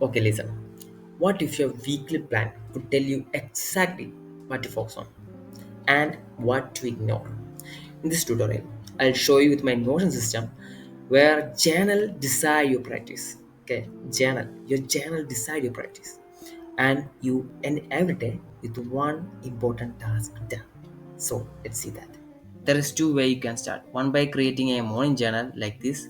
Okay, listen. What if your weekly plan could tell you exactly what to focus on and what to ignore? In this tutorial, I'll show you with my Notion system where journal decide your practice. Okay, your journal decide your practice, and you end every day with one important task done. So let's see that. There is two way you can start. One by creating a morning journal like this,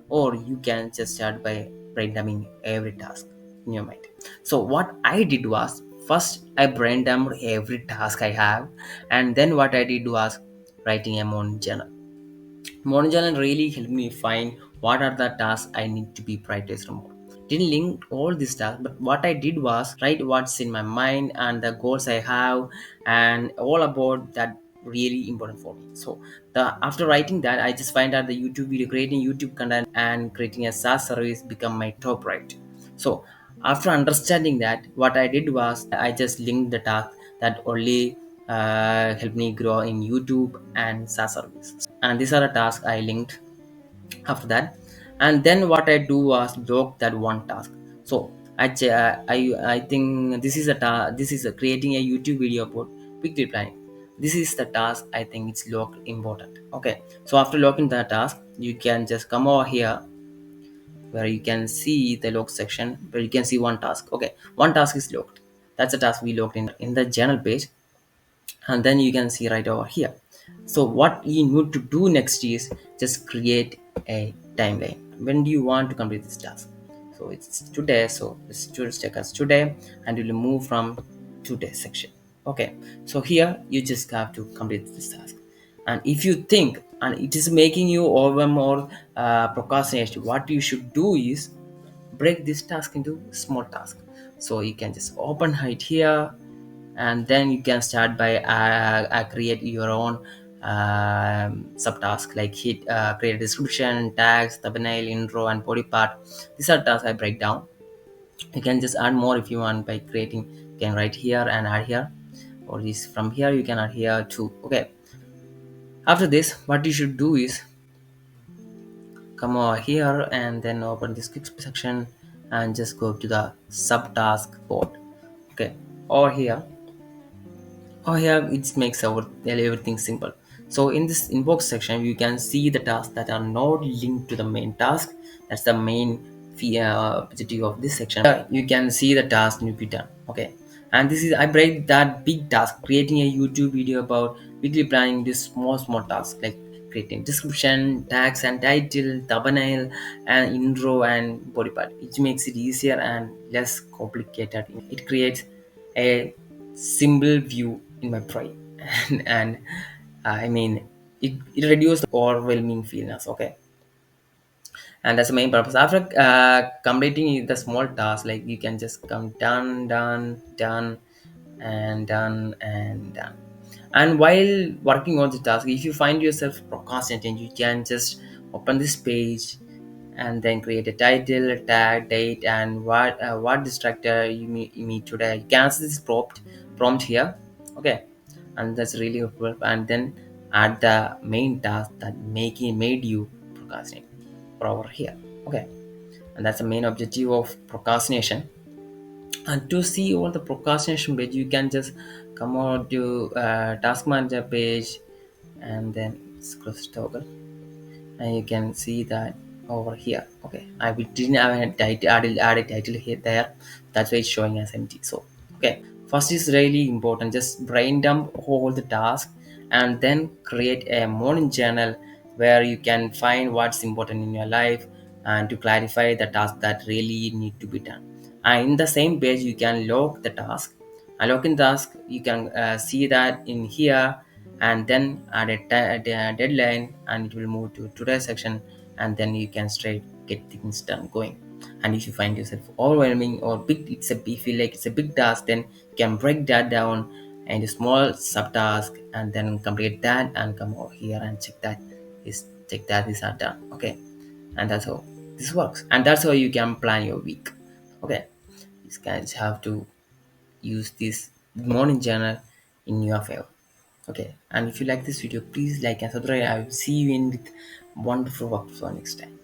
or you can just start by brainstorming every task in your mind. So what I did was first I brainstormed every task I have, and then what I did was writing a morning journal. Morning journal really helped me find what are the tasks I need to be prioritized more. Didn't link all these tasks, but what I did was write what's in my mind and the goals I have and all about that really important for me. So the after writing that, I just find out the YouTube video, creating YouTube content and creating a SaaS service become my top right. So after understanding that, what I did was I just linked the task that only helped me grow in YouTube and SaaS service. And these are the tasks I linked after that. And then what I do was block that one task. So I think this is a creating a YouTube video about weekly planning. This is the task I think it's locked important. Okay, so after locking the task, you can just come over here where you can see the log section where you can see one task. Okay, one task is locked. That's a task we locked in the journal page, and then you can see right over here. So what you need to do next is just create a timeline. When do you want to complete this task? So it's today, so let's just take us today, and we'll move from today section. Okay, so here you just have to complete this task. And if you think and it is making you overwhelmed or procrastination, what you should do is break this task into small tasks. So you can just open it here, and then you can start by create your own subtask like hit create a description, tags, thumbnail, intro, and body part. These are tasks I break down. You can just add more if you want by creating. You can write here and add here, or this from here you can add here too. Okay, after this what you should do is come over here and then open this quick section and just go to the subtask board. Okay, over here, it makes everything simple. So in this inbox section you can see the tasks that are not linked to the main task. That's the main objective of this section. You can see the task need to be done. Okay, and this is I break that big task creating a YouTube video about weekly planning this small tasks like creating description, tags and title, thumbnail and intro and body part. It makes it easier and less complicated. It creates a simple view in my brain and I mean it reduces the overwhelming feelings. Okay, and that's the main purpose. After completing the small task, like you can just come done and done. And while working on the task, if you find yourself procrastinating, you can just open this page and then create a title, a tag, date, and what distractor you meet today. You can answer this prompt here. Okay, and that's really helpful. And then add the main task that made you procrastinate over here. Okay, and that's the main objective of procrastination. And to see all the procrastination page, you can just come over to task manager page and then scroll toggle, and you can see that over here. Okay, didn't have a title, add a title here there, that's why it's showing as empty. So okay, first is really important, just brain dump all the tasks and then create a morning journal where you can find what's important in your life and to clarify the task that really need to be done. And in the same page you can log the task. And log in task you can see that in here, and then add a deadline and it will move to today's section, and then you can straight get things done going. And if you find yourself overwhelming or big, you feel like it's a big task, then you can break that down into small subtask and then complete that and come over here and check that these are done. Okay, and that's how this works, and that's how you can plan your week. Okay, these guys have to use this morning journal in your favor. Okay, and if you like this video, please like and subscribe. I will see you in with wonderful work for next time.